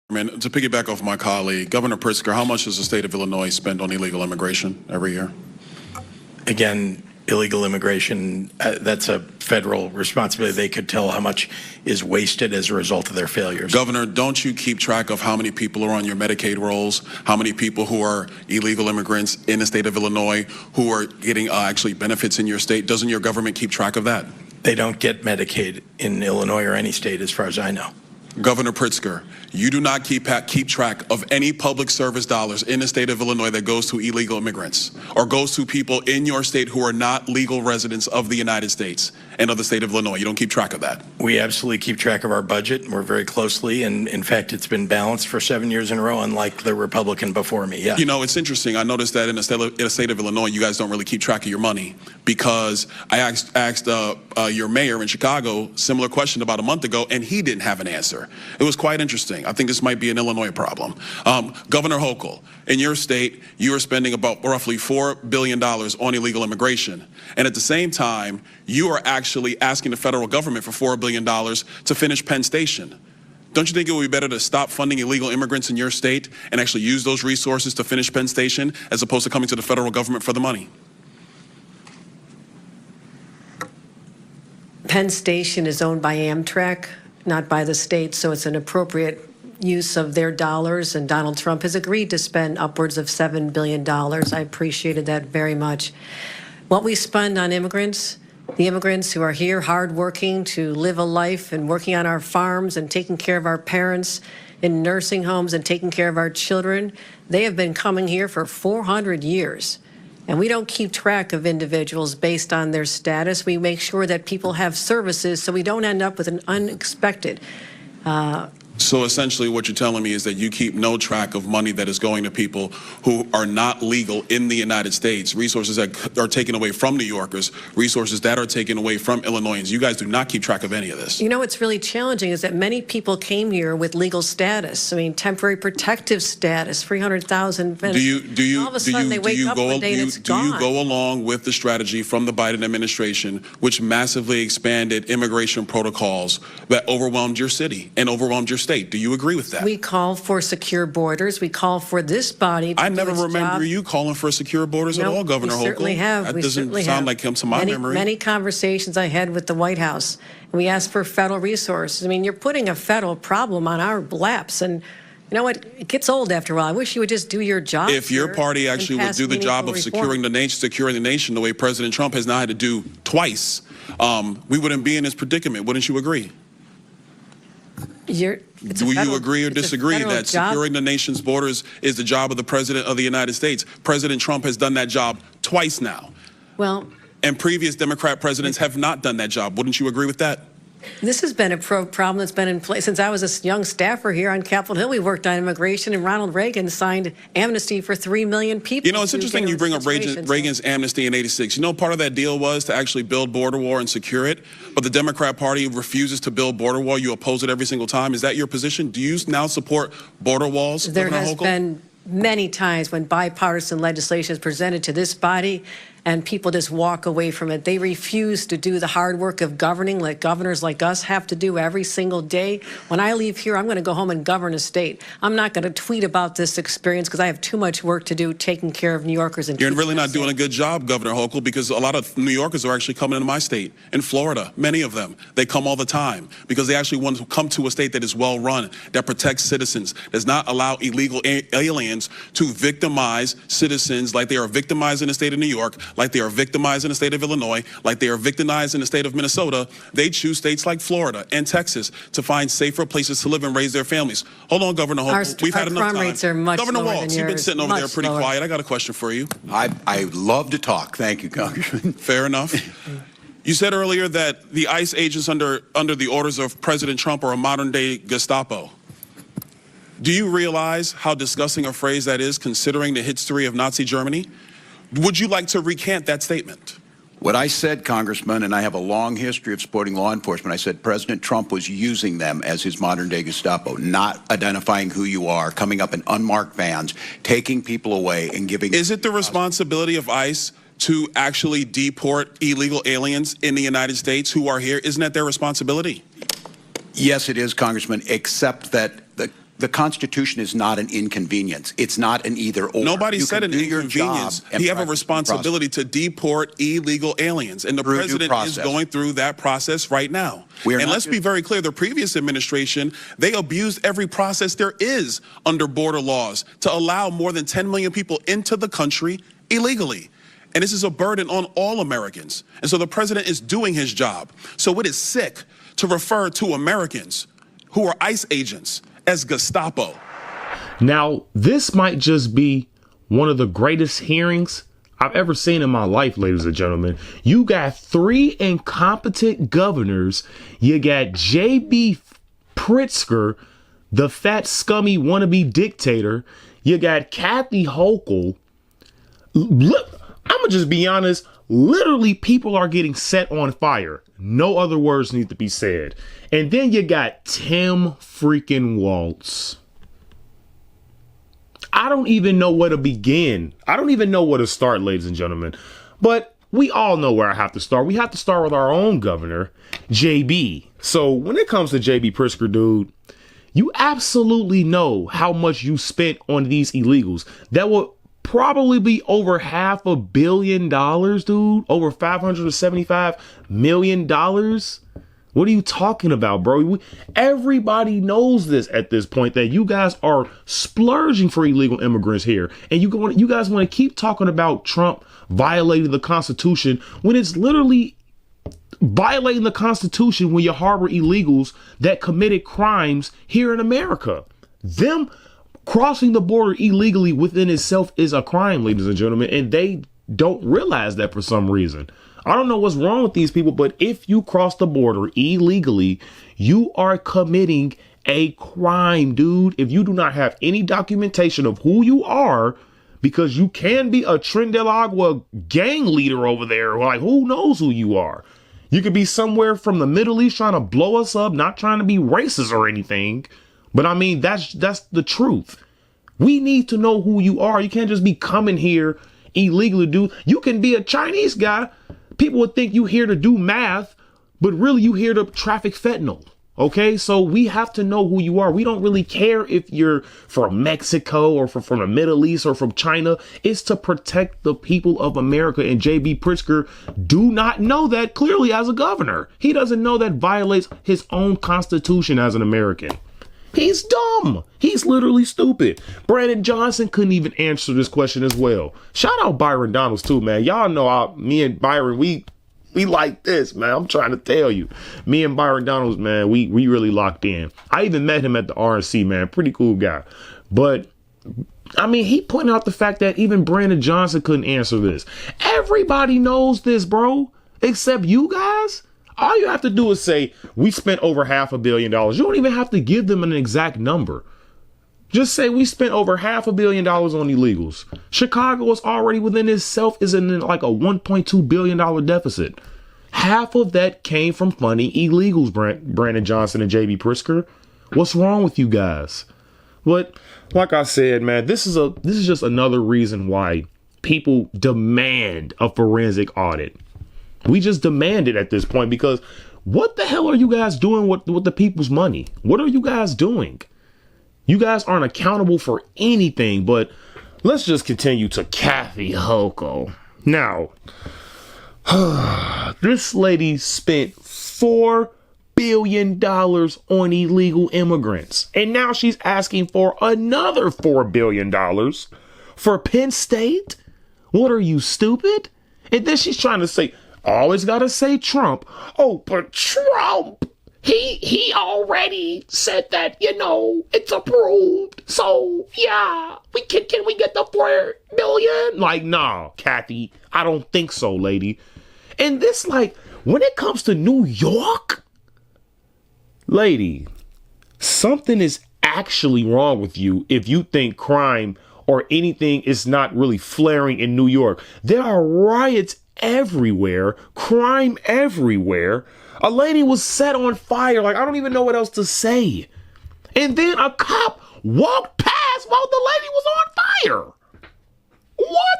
To piggyback off my colleague, Governor Pritzker, how much does the state of Illinois spend on illegal immigration every year? Again, illegal immigration, that's a federal responsibility. They could tell how much is wasted as a result of their failures. Governor, don't you keep track of how many people are on your Medicaid rolls, how many people who are illegal immigrants in the state of Illinois who are getting actually benefits in your state? Doesn't your government keep track of that? They don't get Medicaid in Illinois or any state as far as I know. Governor Pritzker, you do not keep track of any public service dollars in the state of Illinois that goes to illegal immigrants or goes to people in your state who are not legal residents of the United States and of the state of Illinois. You don't keep track of that. We absolutely keep track of our budget, and we're very closely, and in fact, it's been balanced for 7 years in a row, unlike the Republican before me. Yeah. You know, it's interesting. I noticed that in the state of Illinois, you guys don't really keep track of your money, because I asked your mayor in Chicago similar question about a month ago, and he didn't have an answer. It was quite interesting. I think this might be an Illinois problem. Governor Hochul, in your state, you are spending about roughly $4 billion on illegal immigration. And at the same time, you are actually asking the federal government for $4 billion to finish Penn Station. Don't you think it would be better to stop funding illegal immigrants in your state and actually use those resources to finish Penn Station as opposed to coming to the federal government for the money? Penn Station is owned by Amtrak, not by the state, so it's an appropriate use of their dollars, and Donald Trump has agreed to spend upwards of $7 billion. I appreciated that very much. What we spend on immigrants, the immigrants who are here hardworking to live a life and working on our farms and taking care of our parents in nursing homes and taking care of our children, they have been coming here for 400 years. And we don't keep track of individuals based on their status. We make sure that people have services so we don't end up with an unexpected. So essentially what you're telling me is that you keep no track of money that is going to people who are not legal in the United States, resources that are taken away from New Yorkers, resources that are taken away from Illinoisans. You guys do not keep track of any of this. You know what's really challenging is that many people came here with legal status. I mean, temporary protective status, 300,000. Do you all of a sudden they wake up one day and it's gone. Do you go along with the strategy from the Biden administration, which massively expanded immigration protocols that overwhelmed your city and overwhelmed your state? Do you agree with that? We call for secure borders. We call for this body to I never do its remember job. you calling for secure borders at all, Governor Hochul. We certainly have. That we doesn't sound have. like to my memory. Many conversations I had with the White House. And we asked for federal resources. I mean, you're putting a federal problem on our laps, and you know what? It gets old after a while. I wish you would just do your job. If your party actually would do the job of securing the nation the way President Trump has now had to do twice, we wouldn't be in this predicament. Wouldn't you agree? Do you agree or disagree that securing the nation's borders is the job of the President of the United States? President Trump has done that job twice now. Well, and previous Democrat presidents have not done that job. Wouldn't you agree with that? this has been a problem that's been in place since I was a young staffer here on Capitol Hill. We worked on immigration, and Ronald Reagan signed amnesty for 3 million people. You know, it's interesting you bring up Reagan's amnesty in '86. You know, part of that deal was to actually build border wall and secure it, but the Democrat Party refuses to build border wall. You oppose it every single time. Is that your position? Do you now support border walls? There has been many times when bipartisan legislation is presented to this body and people just walk away from it. They refuse to do the hard work of governing like governors like us have to do every single day. When I leave here, I'm going to go home and govern a state. I'm not going to tweet about this experience because I have too much work to do taking care of New Yorkers. And you're really not doing a good job, Governor Hochul, because a lot of New Yorkers are actually coming into my state. In Florida, many of them, they come all the time because they actually want to come to a state that is well run, that protects citizens, does not allow illegal aliens to victimize citizens like they are victimized in the state of New York, like they are victimized in the state of Illinois, like they are victimized in the state of Minnesota. They choose states like Florida and Texas to find safer places to live and raise their families. Hold on, Governor Hochul. We've had enough time. Rates are much Governor lower Walz, than you've been sitting over there pretty lower. quiet. I got a question for you. I love to talk. Thank you, Congressman. Fair enough. You said earlier that the ICE agents under the orders of President Trump are a modern-day Gestapo. Do you realize how disgusting a phrase that is, considering the history of Nazi Germany? Would you like to recant that statement? What I said, Congressman, and I have a long history of supporting law enforcement, I said President Trump was using them as his modern-day Gestapo, not identifying who you are, coming up in unmarked vans, taking people away and giving... Is it the responsibility of ICE to actually deport illegal aliens in the United States who are here? Isn't that their responsibility? Yes, it is, Congressman, except that the The Constitution is not an inconvenience. It's not an either or. Nobody You said can an do your inconvenience. job and We have a practice due responsibility to deport illegal aliens, and the Through due president is process. going through that process right now. We are And not let's be just- very clear, the previous administration, they abused every process there is under border laws to allow more than 10 million people into the country illegally. And this is a burden on all Americans. And so the president is doing his job. So it is sick to refer to Americans who are ICE agents as Gestapo. Now, this might just be one of the greatest hearings I've ever seen in my life, ladies and gentlemen. You got 3 incompetent governors. You got J.B. Pritzker, the fat, scummy wannabe dictator. You got Kathy Hochul. Look, I'm going to just be honest. Literally, people are getting set on fire. No other words need to be said. And then you got Tim freaking Waltz. I don't even know where to begin. I don't even know where to start, ladies and gentlemen. But we all know where I have to start. We have to start with our own governor, JB. So when it comes to JB Pritzker, dude, you absolutely know how much you spent on these illegals. That will probably be over $500 million, dude. Over $575 million. What are you talking about, bro? Everybody knows this at this point, that you guys are splurging for illegal immigrants here. And you guys want to keep talking about Trump violating the Constitution when it's literally violating the Constitution when you harbor illegals that committed crimes here in America. Them crossing the border illegally within itself is a crime, ladies and gentlemen, and they don't realize that for some reason. I don't know what's wrong with these people, but if you cross the border illegally, you are committing a crime, dude. If you do not have any documentation of who you are, because you can be a Tren de la Agua gang leader over there, like who knows who you are. You could be somewhere from the Middle East trying to blow us up, not trying to be racist or anything. But I mean, that's the truth. We need to know who you are. You can't just be coming here illegally, dude. You can be a Chinese guy. People would think you here to do math, but really you here to traffic fentanyl. Okay, so we have to know who you are. We don't really care if you're from Mexico or from the Middle East or from China. It's to protect the people of America. And J.B. Pritzker do not know that clearly as a governor. He doesn't know that violates his own Constitution as an American. He's dumb. He's literally stupid. Brandon Johnson couldn't even answer this question as well. Shout out Byron Donalds too, man. Y'all know me and Byron, we like this, man. I'm trying to tell you. Me and Byron Donalds, man, we really locked in. I even met him at the RNC, man. Pretty cool guy. But I mean, he pointed out the fact that even Brandon Johnson couldn't answer this. Everybody knows this, bro, except you guys. All you have to do is say, we spent over $500 million. You don't even have to give them an exact number. Just say we spent over $500 million on illegals. Chicago is already within itself is in like a $1.2 billion deficit. Half of that came from funding illegals, Brandon Johnson and J.B. Pritzker. What's wrong with you guys? But like I said, man, this is just another reason why people demand a forensic audit. We just demand it at this point, because what the hell are you guys doing with the people's money? What are you guys doing? You guys aren't accountable for anything. But let's just continue to Kathy Hochul. Now, this lady spent $4 billion on illegal immigrants. And now she's asking for another $4 billion for Penn State. What are you, stupid? And then she's trying to say, always gotta say Trump. Oh, but Trump, he already said that, it's approved. So yeah, can we get the $4 billion? Like, nah, Kathy, I don't think so, lady. And this, like, when it comes to New York, lady, something is actually wrong with you if you think crime or anything is not really flaring in New York. There are riots everywhere, crime everywhere. A lady was set on fire. Like, I don't even know what else to say. And then a cop walked past while the lady was on fire. What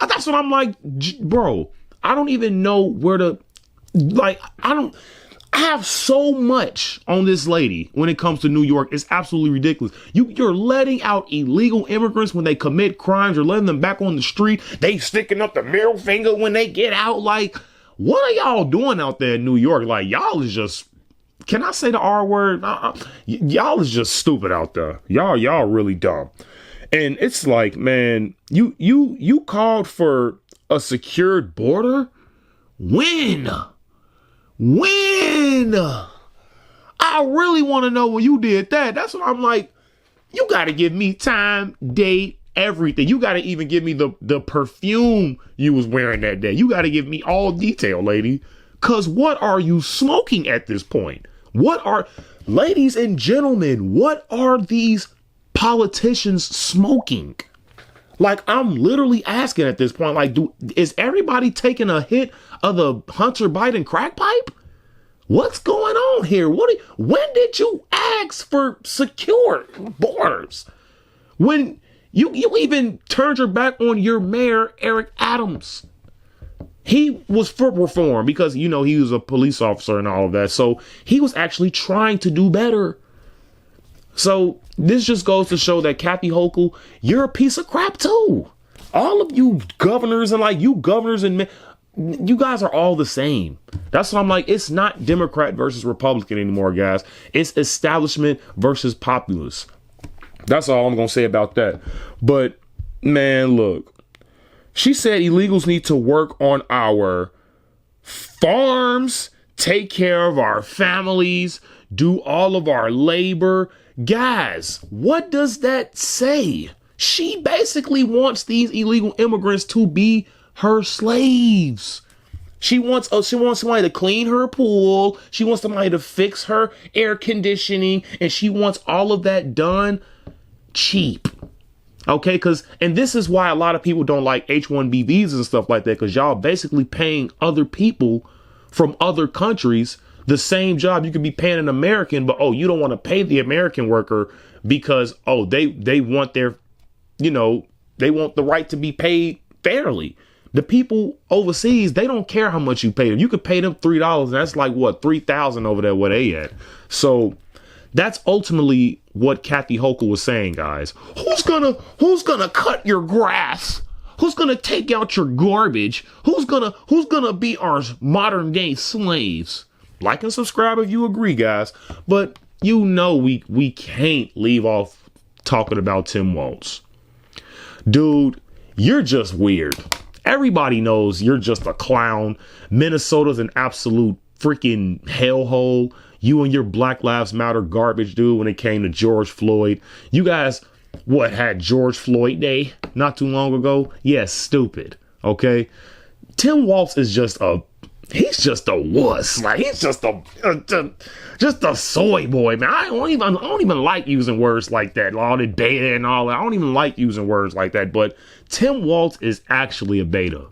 the? That's what I'm like, bro. I don't even know where to, like, I I have so much on this lady when it comes to New York. It's absolutely ridiculous. You're letting out illegal immigrants when they commit crimes. You're letting them back on the street. They sticking up the middle finger when they get out. Like, what are y'all doing out there in New York? Like, y'all is just, can I say the R word? Y'all is just stupid out there. Y'all really dumb. And it's like, man, you called for a secured border? When? I really want to know when you did that. That's what I'm like. You got to give me time, date, everything. You got to even give me the perfume you was wearing that day. You got to give me all detail, lady. Because what are you smoking at this point? Ladies and gentlemen, what are these politicians smoking? Like, I'm literally asking at this point, like, is everybody taking a hit of the Hunter Biden crack pipe? What's going on here? When did you ask for secure borders? When you even turned your back on your mayor, Eric Adams. He was for reform because, he was a police officer and all of that. So he was actually trying to do better. So this just goes to show that Kathy Hochul, you're a piece of crap too. All of you governors and you guys are all the same. That's why I'm like, it's not Democrat versus Republican anymore, guys. It's establishment versus populace. That's all I'm going to say about that. But man, look, she said illegals need to work on our farms, take care of our families, do all of our labor. Guys, what does that say? She basically wants these illegal immigrants to be her slaves. She wants somebody to clean her pool. She wants somebody to fix her air conditioning. And she wants all of that done cheap. Okay, and this is why a lot of people don't like H-1B visas and stuff like that, because y'all basically paying other people from other countries the same job you could be paying an American, but you don't want to pay the American worker because they want they want the right to be paid fairly. The people overseas, they don't care how much you pay them. You could pay them $3, and that's like what, $3,000 over there where they at. So that's ultimately what Kathy Hochul was saying, guys. Who's gonna cut your grass? Who's gonna take out your garbage? Who's gonna be our modern day slaves? Like and subscribe if you agree, guys. But we can't leave off talking about Tim Walz. Dude, you're just weird. Everybody knows you're just a clown. Minnesota's an absolute freaking hellhole. You and your Black Lives Matter garbage, dude, when it came to George Floyd. You guys, had George Floyd Day not too long ago? Yes, stupid. Okay? Tim Walz is he's just a wuss. Like, he's just a soy boy, man. I don't even like using words like that. All the beta and all that. I don't even like using words like that. But Tim Walz is actually a beta.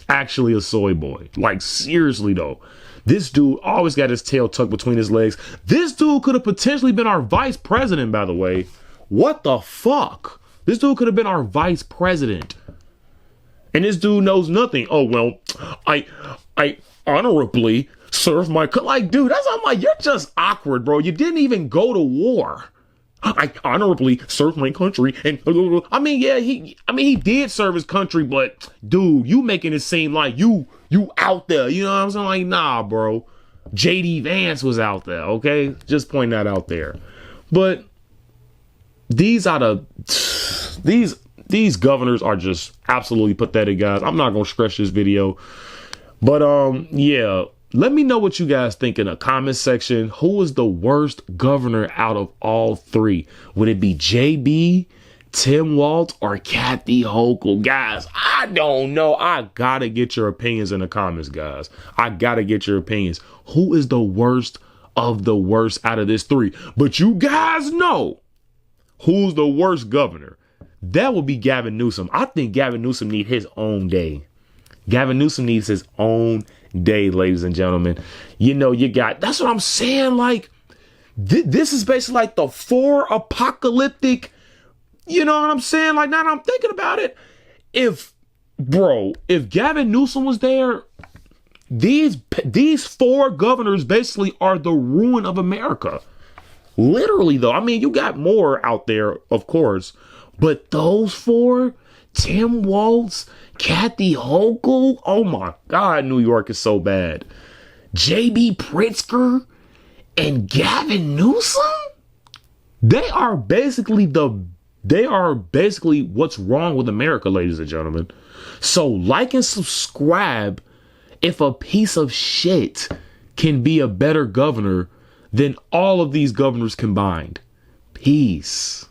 Actually a soy boy. Like, seriously though. This dude always got his tail tucked between his legs. This dude could have potentially been our vice president, by the way. What the fuck? This dude could have been our vice president. And this dude knows nothing. Oh, well, I honorably served my... Like, dude, I'm like, you're just awkward, bro. You didn't even go to war. I honorably served my country. And he did serve his country, but dude, you making it seem like you out there. You know what I'm saying? Like, nah, bro. JD Vance was out there, okay? Just point that out there. But these governors are just absolutely pathetic, guys. I'm not gonna stretch this video. But yeah. Let me know what you guys think in the comment section. Who is the worst governor out of all three? Would it be JB, Tim Walz, or Kathy Hochul? Guys, I don't know. I gotta get your opinions in the comments, guys. I gotta get your opinions. Who is the worst of the worst out of this three? But you guys know who's the worst governor. That would be Gavin Newsom. I think Gavin Newsom needs his own day. Gavin Newsom needs his own day, ladies and gentlemen. That's what I'm saying. Like, this is basically like the 4 apocalyptic, you know what I'm saying? Like, now that I'm thinking about it, if Gavin Newsom was there, these four governors basically are the ruin of America. Literally, though. I mean, you got more out there, of course, but those four, Tim Walz, Kathy Hochul, oh my God, New York is so bad. J.B. Pritzker and Gavin Newsom, they are basically what's wrong with America, ladies and gentlemen. So like and subscribe if a piece of shit can be a better governor than all of these governors combined. Peace.